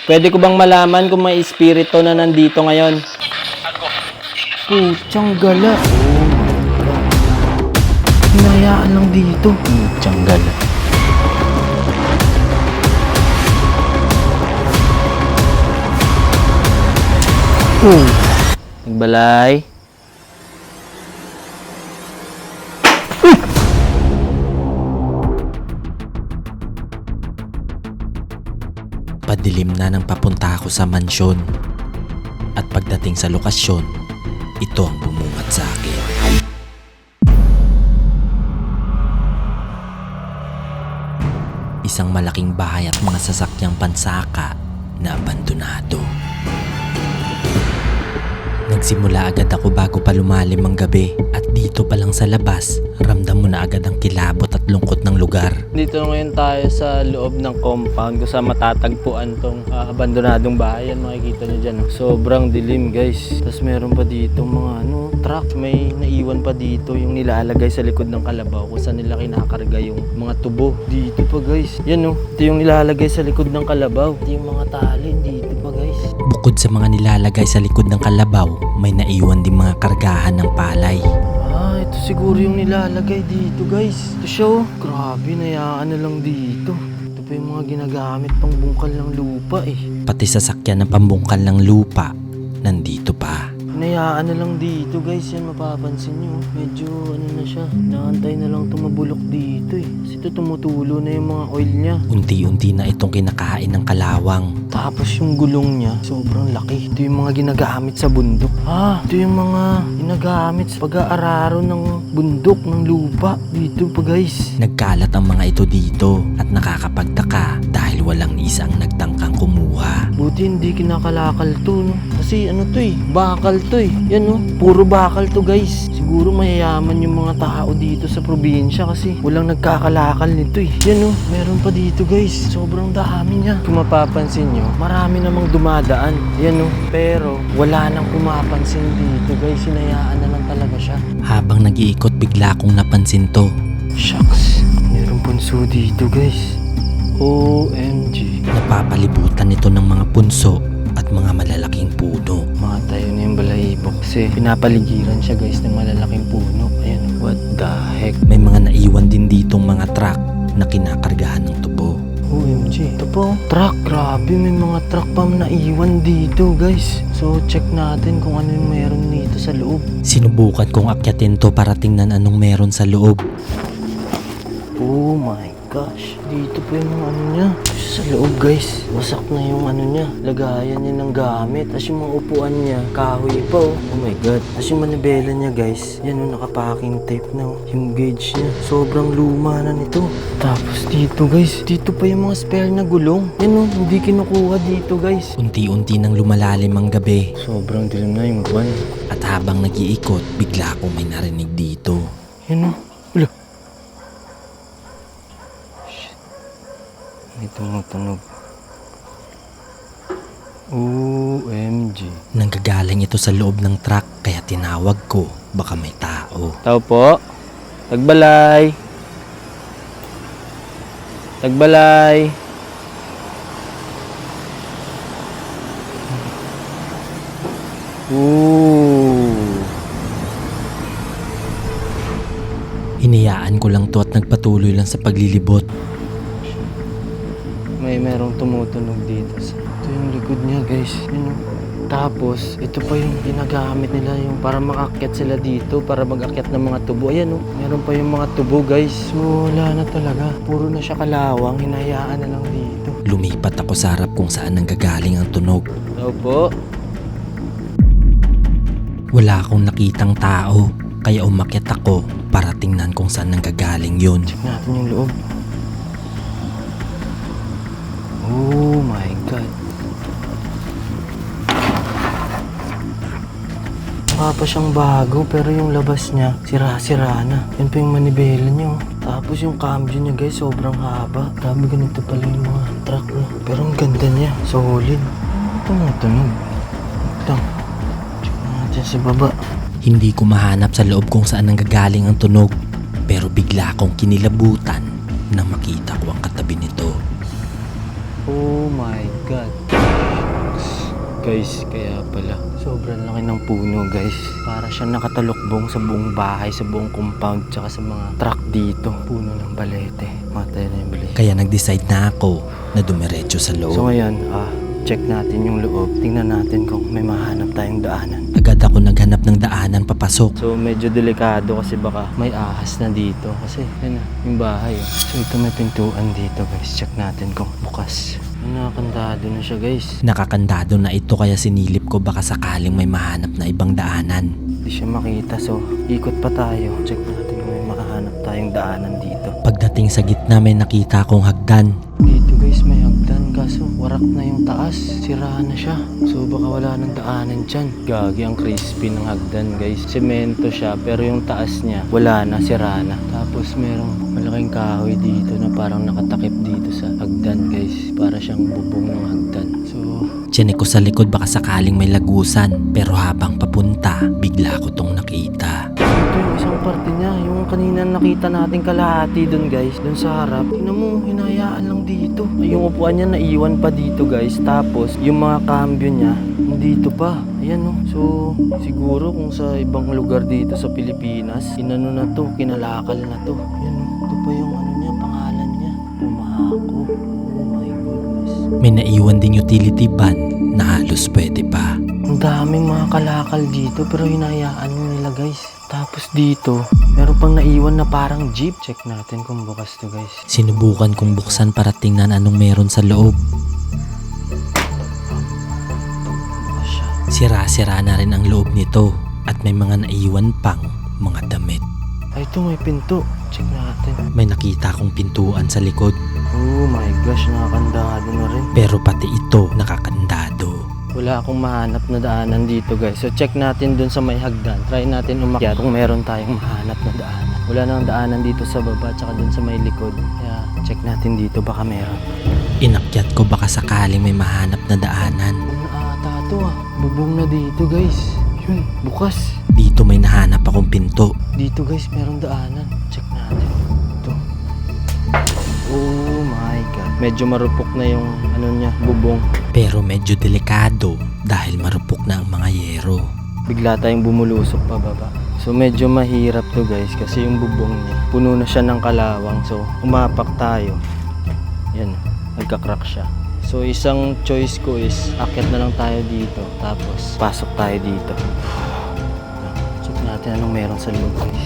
Pwede ko bang malaman kung may espiritu na nandito ngayon? Putyang gala. Hinayaan lang dito. Putyang gala. Nagbalay. Padilim na nang papunta ako sa mansyon. At pagdating sa lokasyon, ito ang bumungad sa akin. Isang malaking bahay at mga sasakyang pansaka na abandonado. Nagsimula agad ako bago pa lumalim ang gabi at dito pa lang sa labas, ramdam mo na agad ang kilabot at lungkot ng lugar. Dito ngayon tayo sa loob ng compound kung saan matatagpuan tong abandonadong bahay. Yan makikita nyo dyan. Sobrang dilim guys. Tapos meron pa dito mga truck. May naiwan pa dito yung nilalagay sa likod ng kalabaw kung saan nila kinakarga yung mga tubo. Dito pa guys. Yan ito yung nilalagay sa likod ng kalabaw. Ito yung mga tali dito pa guys. Bukod sa mga nilalagay sa likod ng kalabaw, may naiwan din mga kargahan ng palay. Ito siguro yung nilalagay dito guys. Ito siya Grabe, nayaan na lang dito. Ito pa yung mga ginagamit pang bungkal ng lupa Pati sasakyan ng pambungkal ng lupa, nandito pa. Hinayaan na lang dito guys. Yan mapapansin nyo. Medyo na siya. Naantay na lang tumabulok dito Kasi ito tumutulo na yung mga oil niya. Unti-unti na itong kinakain ng kalawang. Tapos yung gulong niya, sobrang laki. Ito yung mga ginagamit sa bundok. Ito yung mga ginagamit sa pag-aararo ng bundok, ng lupa. Dito pa guys. Nagkalat ang mga ito dito at nakakapagtaka dahil walang isang nagtangkang kumuha. Buti hindi kinakalakal to Kasi bakal to Yan puro bakal to guys. Siguro mayayaman yung mga tao dito sa probinsya kasi walang nagkakalakal nito Yan meron pa dito guys. Sobrang dami niya. Kung mapapansin nyo, marami namang dumadaan. Yan pero wala nang pumapansin dito guys. Hinayaan na lang talaga siya. Habang nag-iikot, bigla kong napansin to. Shucks, meron punso dito guys. OMG. Napapalibutan nito ng mga punso at mga malalaking puno. Mga tayo na yung balahibo kasi pinapaligiran siya guys ng malalaking puno. Ayan, what the heck. May mga naiwan din ditong mga truck na kinakargahan ng tubo. OMG. Ito po, truck. Grabe, may mga truck pa naiwan dito guys. So check natin kung ano yung meron dito sa loob. Sinubukan kong akyatin to para tingnan anong meron sa loob. Oh my gosh. Dito po yung mga niya. Sa loob guys, wasak na yung niya. Lagayan niya ng gamit. Tapos yung mga upuan niya, kahoy pa Oh my god. Tapos yung manibela niya guys, yan nakapaking tape na Yung gauge niya, sobrang luma na nito. Tapos dito guys, dito pa yung mga spare na gulong. Yan hindi kinukuha dito guys. Unti-unti nang lumalalim ang gabi. Sobrang dilim na yung buwan. At habang nag-iikot, bigla akong may narinig dito. Yan Wala. May tumutunog. OMG. Nanggagaling ito sa loob ng truck kaya tinawag ko, baka may tao. Tao po. Tagbalay. Tagbalay. Hinayaan ko lang to at nagpatuloy lang sa paglilibot. Merong tumutunog dito. Ito yung likod niya guys. Tapos, ito pa yung ginagamit nila yung para makakyat sila dito, para mag-akyat ng mga tubo. Ayan meron pa yung mga tubo guys. So, wala na talaga. Puro na siya kalawang. Hinayaan na lang dito. Lumipat ako sa harap kung saan nanggagaling ang tunog. Opo. Wala akong nakitang tao, kaya umakyat ako para tingnan kung saan nanggagaling yun. Check natin yung loob. Oh my god. Mukha pa siyang bago pero yung labas niya sira-sira na. Yan pa yung manibela niya Tapos yung cambio niya guys sobrang haba. Grabe ganito pala yung mga truck Pero ang ganda niya. Solid. Tumutunog. Ito. Check natin sa baba. Hindi ko mahanap sa loob kung saan nanggagaling ang tunog, pero bigla akong kinilabutan nang makita ko ang katabi nito. Oh my god. Guys, kaya pala. Sobrang laki ng puno guys. Para siyang nakatalukbong sa buong bahay, sa buong compound, tsaka sa mga truck dito. Puno ng balete. Matay na yung balete. Kaya nag-decide na ako na dumiretso sa So loob. ngayon, check natin yung loob. Tingnan natin kung may mahanap tayong daanan. Agad ako naghanap ng daanan papasok. So medyo delikado kasi baka may ahas na dito. Kasi yun na, yung bahay. So ito may pintuan dito guys. Check natin kung bukas. Nakakandado na siya guys. Nakakandado na ito kaya sinilip ko baka sakaling may mahanap na ibang daanan. Hindi siya makita. So ikot pa tayo. Check natin kung may makahanap tayong daanan dito. Pagdating sa gitna may nakita akong hagdan. Dito guys may hagdan kaso warak na yung taas. Sira na siya. So baka wala ng daanan dyan. Gagi ang crispy ng hagdan guys. Semento siya pero yung taas niya wala na, sira na. Tapos merong malaking kahoy dito na parang nakatakip dito sa hagdan guys. Para siyang bubong ng hagdan. So Tiyanik ko sa likod baka sakaling may lagusan. Pero habang papunta, bigla ko tong nakita. ito yung isang parte niya. Yung kanina nakita natin kalahati dun guys. Dun sa harap. Tingnan mo, hinayaan lang dito. Yung upuan niya naiwan pa dito guys. Tapos yung mga cambio niya dito pa. Ayan oh. So siguro kung sa ibang lugar dito sa Pilipinas, inano na to, kinalakal na to. Ayan oh. Ito pa yung ano niya, pangalan niya. Umako. Oh my goodness. May naiwan ding utility van na halos pwede pa. Ang daming mga kalakal dito pero hinayaan nyo nila guys. Tapos dito, meron pang naiwan na parang jeep. Check natin kung bukas to guys. Sinubukan kong buksan para tingnan anong meron sa loob. Bukas siya. Sira-sira na rin ang loob nito at may mga naiwan pang mga damit. Ay, ito may pinto. Check natin. May nakita akong pintuan sa likod Oh my gosh, nakakandado na rin. pero pati ito nakakandado. Wala akong mahanap na daanan dito guys. So check natin dun sa may hagdan. Try natin umakyat kung meron tayong mahanap na daanan. Wala nang daanan dito sa baba tsaka dun sa may likod. Kaya check natin dito baka meron. Inakyat ko baka sakaling may mahanap na daanan. Ano ata to Bubong na dito guys. Yun, bukas. Dito may nahanap akong pinto. Dito guys, merong daanan. Check natin. Ito. Oh my god. Medyo marupok na yung ano niya, bubong. Pero medyo delikado dahil marupok na ang mga yero. Bigla tayong bumulusok pababa. So medyo mahirap to guys kasi yung bubong niya puno na siya ng kalawang. So umapak tayo. Yan, nagka-crack siya. So isang choice ko is akyat na lang tayo dito tapos pasok tayo dito. Check natin anong meron sa loob guys.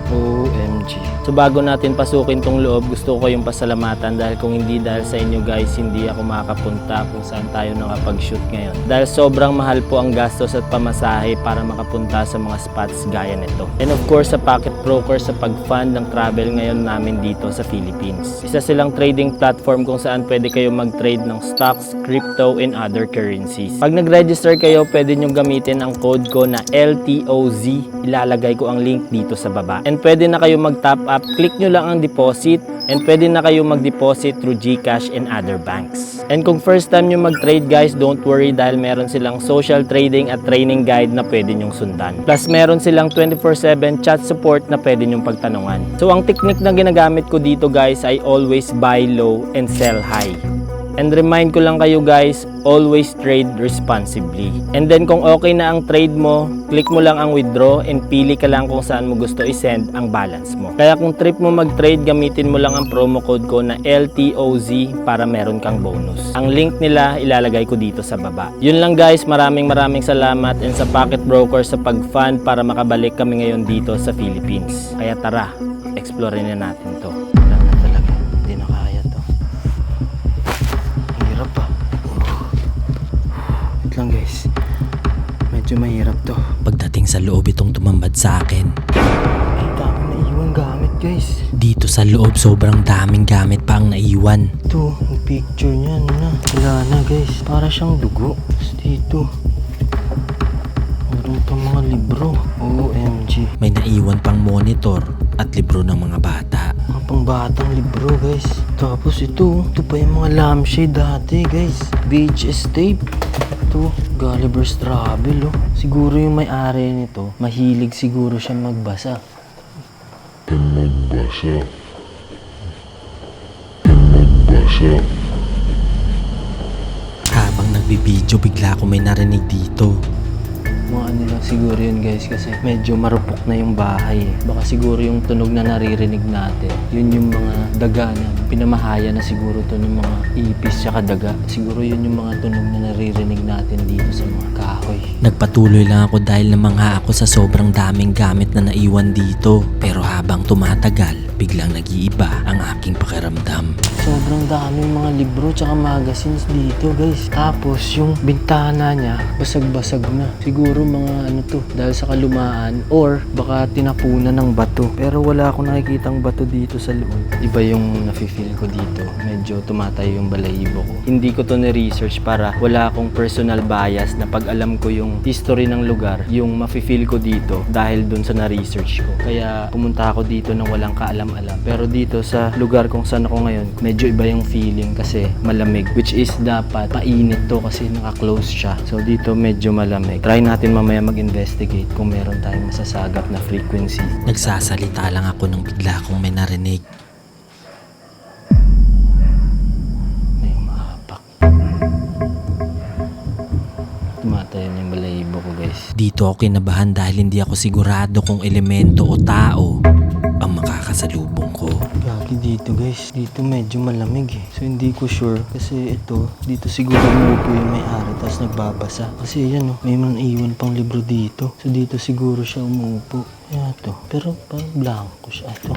OMG. So bago natin pasukin tong loob, gusto ko kayong pasalamatan dahil kung hindi dahil sa inyo guys, hindi ako makakapunta kung saan tayo nakapag-shoot ngayon. Dahil sobrang mahal po ang gastos at pamasahe para makapunta sa mga spots gaya nito. And of course sa Pocket Broker sa pag-fund ng travel ngayon namin dito sa Philippines. Isa silang trading platform kung saan pwede kayo mag-trade ng stocks, crypto, and other currencies. Pag nag-register kayo, pwede nyo gamitin ang code ko na LTOZ. Ilalagay ko ang link dito sa baba. And pwede na kayo mag-top up, click nyo lang ang deposit, and pwede na kayo mag-deposit through GCash and other banks. And kung first time nyo mag-trade guys, don't worry dahil meron silang social trading at training guide na pwede nyong sundan. Plus meron silang 24/7 chat support na pwede nyong pagtanungan. So ang technique na ginagamit ko dito guys ay always buy low and sell high. And remind ko lang kayo guys, always trade responsibly. And then kung okay na ang trade mo, click mo lang ang withdraw and pili ka lang kung saan mo gusto i-send ang balance mo. Kaya kung trip mo mag-trade, gamitin mo lang ang promo code ko na LTOZ para meron kang bonus. Ang link nila ilalagay ko dito sa baba. Yun lang guys, maraming salamat and sa Pocket Broker sa pag-fund para makabalik kami ngayon dito sa Philippines. Kaya tara, explore na natin to. Wala na talaga, hindi na kaya to. Hirap pa. Wait lang guys. Medyo mahirap to. Pagdating sa loob itong tumambad sa akin. Ay, dami na iwan gamit guys. Dito sa loob sobrang daming gamit pa ang naiwan. Ito, yung picture niya, ano na. Wala na guys. Para siyang dugo. Tapos dito. Meron pa mga libro. OMG. May naiwan pang monitor at libro ng mga bata. Mga pangbatang libro guys. Tapos ito pa yung mga lampshade dati guys. VHS tape. Ito, Gulliver's Travel oh. Siguro yung may-ari nito, mahilig siguro siya magbasa. Magbasa. nagbibideo bigla ako may narinig dito. Mga ano lang siguro yun guys kasi medyo marupok na yung bahay eh. Baka siguro yung tunog na naririnig natin, yun yung mga daga na pinamahaya na siguro to ng mga ipis tsaka daga. Siguro yun yung mga tunog na naririnig natin dito sa mga kahoy. Nagpatuloy lang ako dahil namangha ako sa sobrang daming gamit na naiwan dito. Pero habang tumatagal, biglang nag-iiba ang aking pakiramdam. Sobrang daming mga libro tsaka magazines dito guys. Tapos yung bintana niya basag-basag na. Siguro mga ano to dahil sa kalumaan or baka tinapunan ng bato. Pero wala akong nakikitang bato dito sa loob. Iba yung nafe-feel ko dito. Medyo tumatayo yung balahibo ko. Hindi ko to na-research para wala akong personal bias na pag alam ko yung history ng lugar, yung mafe-feel ko dito dahil dun sa na-research ko. Kaya pumunta ako dito nang walang kaalam-alam. Pero dito sa lugar kung saan ako ngayon, medyo iba yung feeling kasi malamig. Which is dapat painit to kasi naka-close siya. So dito medyo malamig. Try natin mamaya mag-investigate kung meron tayong masasagap na frequency. Nagsasalita lang ako nang bigla akong may narinig. May umahapak. Tumatayo na yung balahibo ko guys. Dito ako kinabahan dahil hindi ako sigurado kung elemento o tao ang makakasalubong ko. Gagi dito guys. Dito medyo malamig eh. So hindi ko sure kasi ito, dito siguro umupo yung may-ari tapos nagbabasa. Kasi yan oh, may mga iwan pang libro dito. So dito siguro siya umupo. Yan to. Pero parang blanco siya. Ito.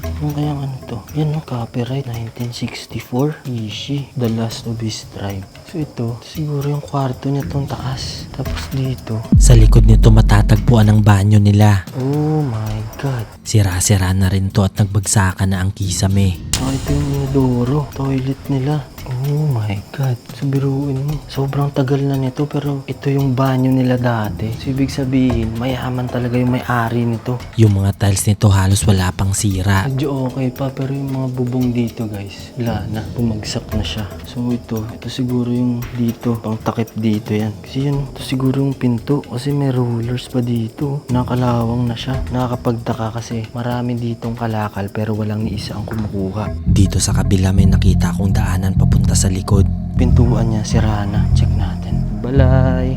Ano kayang ano to? Yan oh, copyright 1964. Ishi. The Last of His Tribe. So ito, siguro yung kwarto niya tong taas. Tapos dito. Sa likod nito matatagpuan ang banyo nila. Oh my God. Sira-sira na rin to at nagbagsakan na ang kisame. Ah, ito yung inodoro. Toilet nila. Oh my God. So biruin mo. Sobrang tagal na nito pero ito yung banyo nila dati. So ibig sabihin, mayaman talaga yung may-ari nito. Yung mga tiles nito halos wala pang sira. Medyo okay pa pero yung mga bubong dito guys, wala na. Bumagsak na siya. So ito siguro yung dito. Pang takip dito yan. Kasi yun, ito siguro yung pinto. Kasi may rollers pa dito. Nakalawang na siya. Nakakapagtaka kasi marami ditong kalakal pero walang ni isa ang kumukuha. Dito sa kabila may nakita akong daanan papunta sa likod. Pintuan niya, sira na. Check natin. Balay.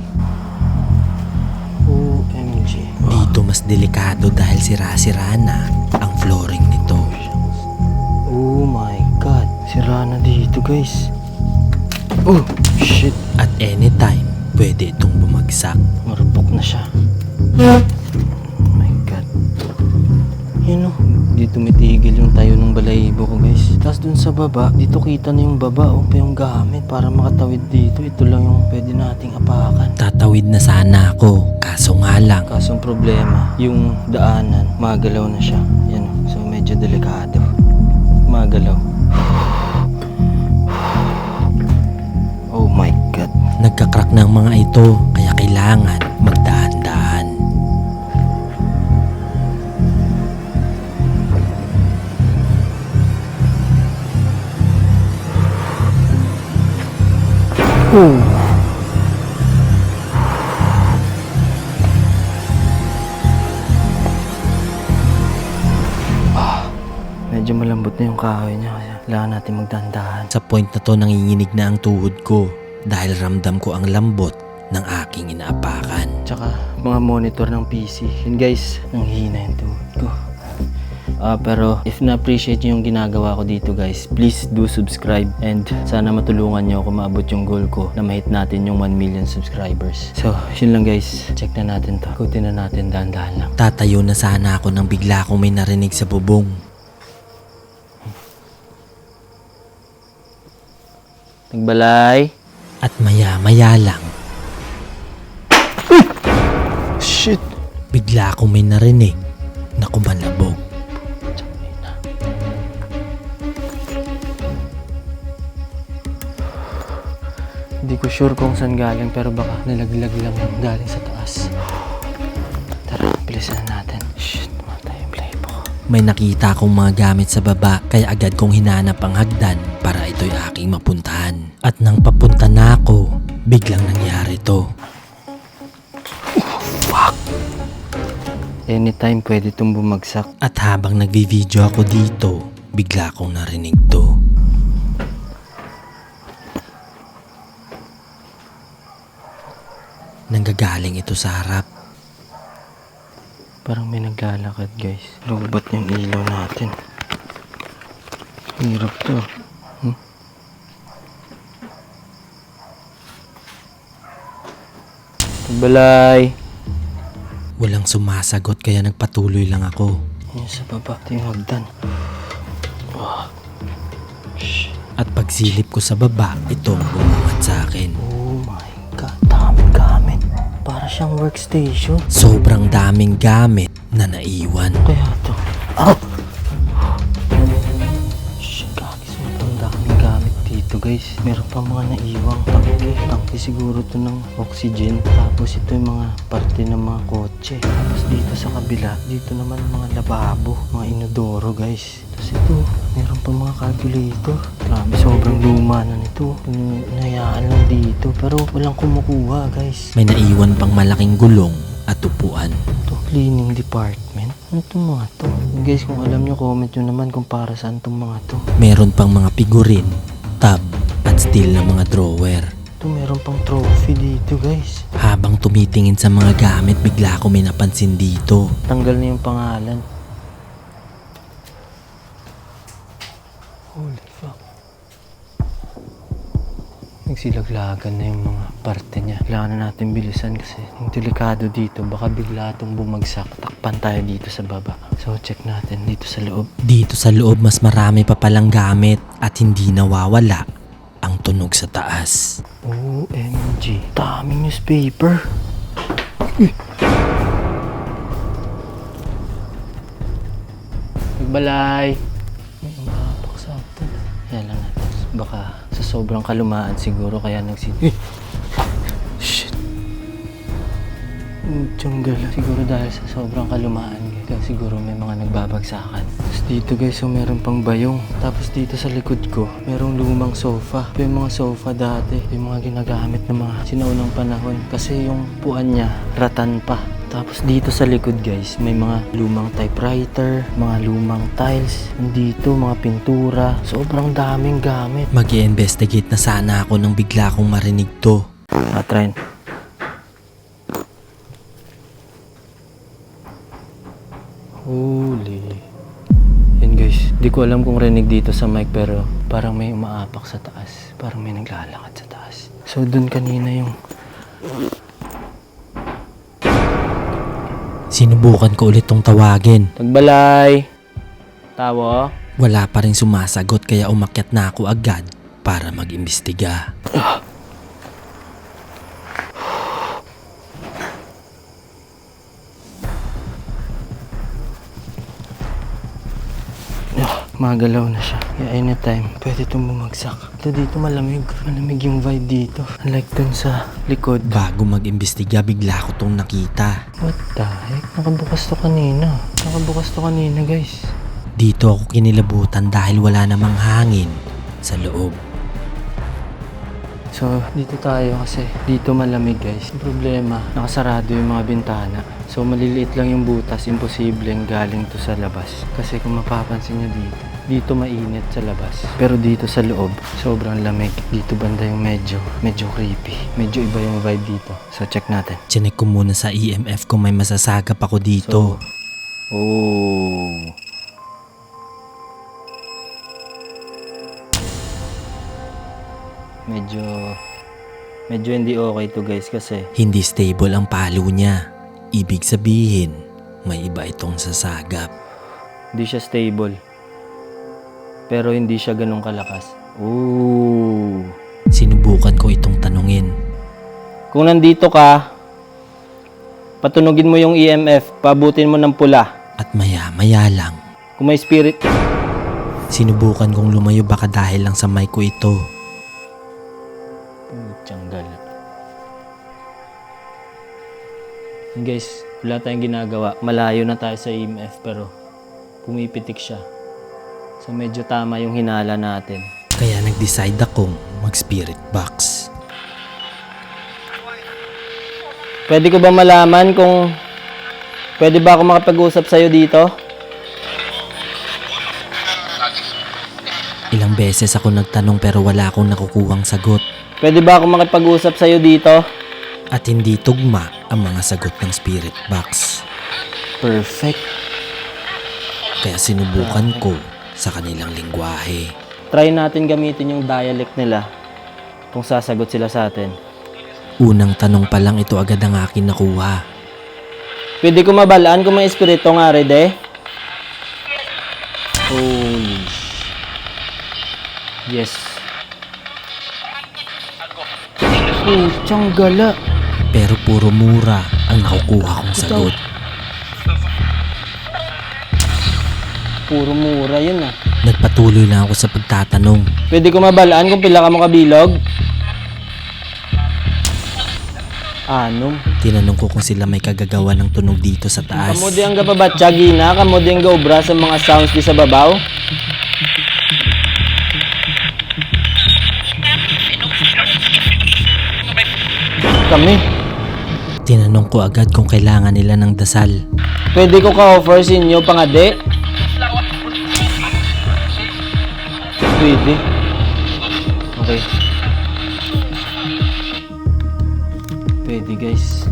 OMG. Dito mas delikado dahil sira-sira na ang flooring nito. Oh my God. Sira na dito guys. Oh, shit. At anytime, pwede itong bumagsak. Marupok na siya. Oh my God. Yun oh. Dito tumitigil yung tayo ng balahibo ko guys. Tapos dun sa baba, dito kita na yung baba oh, pa yung gamit para makatawid dito. Ito lang yung pwede nating apakan. Tatawid na sana ako, kaso nga lang. Kaso ang problema, yung daanan, magalaw na siya. Yan oh. So medyo delikado. Magalaw. Oh my God. Nagkakrak ng mga ito, kaya kailangan magdahan-dahan. Oh. Medyo malambot na yung kahoy niya kaya kailangan natin magdandahan. Sa point na to nanginginig na ang tuhod ko dahil ramdam ko ang lambot ng aking inaapakan. Tsaka mga monitor ng PC. Yun guys, nanghihina yung tuhod ko. Pero if na-appreciate nyo yung ginagawa ko dito guys, please do subscribe and sana matulungan nyo ako maabot yung goal ko na ma-hit natin yung 1 million subscribers. So, yun lang guys. Check na natin to. Kutin na natin dahan-dahan lang. Tatayo na sana ako nang bigla akong may narinig sa bubong. Nagbalay. At maya-maya lang, Shit! bigla akong may narinig na kumalabog. Hindi ko sure kung saan galing pero baka nilaglag lang yung galing sa taas. Tara, bilisan na natin. Shit, matay yung playbook ko. May nakita akong mga gamit sa baba kaya agad kong hinanap ang hagdan para ito'y aking mapuntahan. At nang papunta na ako, biglang nangyari to. Anytime pwede itong bumagsak. At habang nagvi-video ako dito, bigla akong narinig to. nanggagaling ito sa harap. Parang may naglalakad guys. Lobot yung ilaw natin. Hirap to. Balay. Walang sumasagot kaya nagpatuloy lang ako. Yan sa baba. Ito yung hagdan. At pagsilip ko sa baba, itong bumungad sa akin. Oh my God. Daming gamit. Para siyang workstation. Sobrang daming gamit na naiwan. Kaya to. Ah! Shit, kagis mo itong daming gamit dito guys. Meron pa mga naiwang tangke. Tangke siguro to ng oxygen. Tapos ito yung mga parte ng mga kotse. Tapos dito sa kabila, dito naman mga lababo, mga inodoro guys. Tapos ito, meron pa mga calculator. Grabe, sobrang luma na nito. Inayaan lang dito. Pero walang kumukuha guys. May naiwan pang malaking gulong at upuan. Ito, cleaning department. Ano itong mga to? Guys, kung alam nyo, comment nyo naman kung para saan itong mga to. Meron pang mga figurin, tab at steel na mga drawer. Ito, meron pang trophy dito guys. Habang tumitingin sa mga gamit, bigla ko may napansin dito. Tanggal na yung pangalan. Holy fuck. Nagsilaglagan na yung mga parte niya. Kailangan na natin bilisan kasi yung delikado dito. Baka bigla itong bumagsak. Takpan tayo dito sa baba. So check natin dito sa loob. Dito sa loob mas marami pa palang gamit at hindi nawawala ang tunog sa taas. OMG. Daming newspaper. Nagbalay. May umapak sa atin. Kaya lang natin. Baka sa sobrang kalumaan siguro kaya Shit. Tiyanggal. Siguro dahil sa sobrang kalumaan. Kaya siguro may mga nagbabagsakan. Tapos dito guys, so meron pang bayong. Tapos dito sa likod ko, merong lumang sofa. Ito yung mga sofa dati. Yung mga ginagamit ng mga sinaunang panahon. Kasi yung puan niya, ratan pa. Tapos dito sa likod guys, may mga lumang typewriter, mga lumang tiles. Dito, mga pintura. Sobrang daming gamit. Mag-i-investigate na sana ako nang bigla kong marinig to. Try. Holy. Yan guys, di ko alam kung rinig dito sa mic pero parang may umaapak sa taas. Parang may naglalakad sa taas. So dun kanina yung... Sinubukan ko ulit tong tawagin. Tagbalay! Tawo? Wala pa rin sumasagot kaya umakyat na ako agad para mag-imbestiga. Magalaw na siya. Kaya anytime, pwede itong bumagsak. Ito dito malamig. Malamig yung vibe dito. Unlike dun sa likod. Bago mag-imbestiga, bigla ko tong nakita. What the heck? Nakabukas to kanina. Nakabukas to kanina guys. Dito ako kinilabutan dahil wala namang hangin sa loob. So, dito tayo kasi dito malamig guys. Yung problema, nakasarado yung mga bintana. So, maliliit lang yung butas. Imposibleng galing to sa labas. Kasi kung mapapansin nyo dito mainit sa labas. Pero dito sa loob, sobrang lamig. Dito banda yung medyo creepy. Medyo iba yung vibe dito. So, check natin. Chinek ko muna sa EMF kung may masasagap ako dito. Oh. Medyo hindi okay to guys kasi Hindi stable ang palo niya. Ibig sabihin, may iba itong sasagap. hindi siya stable. Pero hindi siya ganun kalakas. Ooh. Sinubukan ko itong tanungin. Kung nandito ka, patunugin mo yung EMF, pabutin mo ng pula. At maya-maya lang, Kung may spirit, sinubukan kong lumayo baka dahil lang sa mic ko ito. tiyanggal. Guys, wala tayong ginagawa. Malayo na tayo sa EMF pero pumipitik siya. So medyo tama yung hinala natin. Kaya nag-decide akong mag-spirit box. Pwede ko ba malaman kung pwede ba ako makapag-usap sa'yo dito? Ilang beses ako nagtanong pero wala akong nakukuhang sagot. Pwede ba ako makipag-usap sa'yo dito? at hindi tugma ang mga sagot ng spirit box. Perfect. Kaya sinubukan ko sa kanilang lingwahe. Try natin gamitin yung dialect nila kung sasagot sila sa atin. Unang tanong pa lang ito agad ang akin nakuha. Pwede ko mabalaan kung may espiritu nga, Rede? Holy yes. Putsang gala. Pero puro mura ang nakukuha kong sagot. Puro mura yun ah. Nagpatuloy lang ako sa pagtatanong. Pwede ko mabalaan kung pila ka mo kabilog? Anom. Tinanong ko kung sila may kagagawa ng tunog dito sa taas. Kamo di ang gababatsa gina, kamo di ang gaubra sa mga sounds di sa babaw. Kami. Tinanong ko agad kung kailangan nila ng dasal. Pwede ko ka-offer sa inyo pangade? Pwede. Okay. Pwede guys.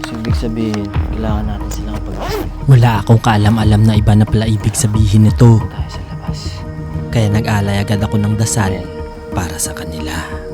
So, ibig sabihin, kailangan natin silang pag-asal. Wala akong kaalam-alam na iba na pala ibig sabihin nito. Tayo sa labas. Kaya nag-alay agad ako ng dasal para sa kanila.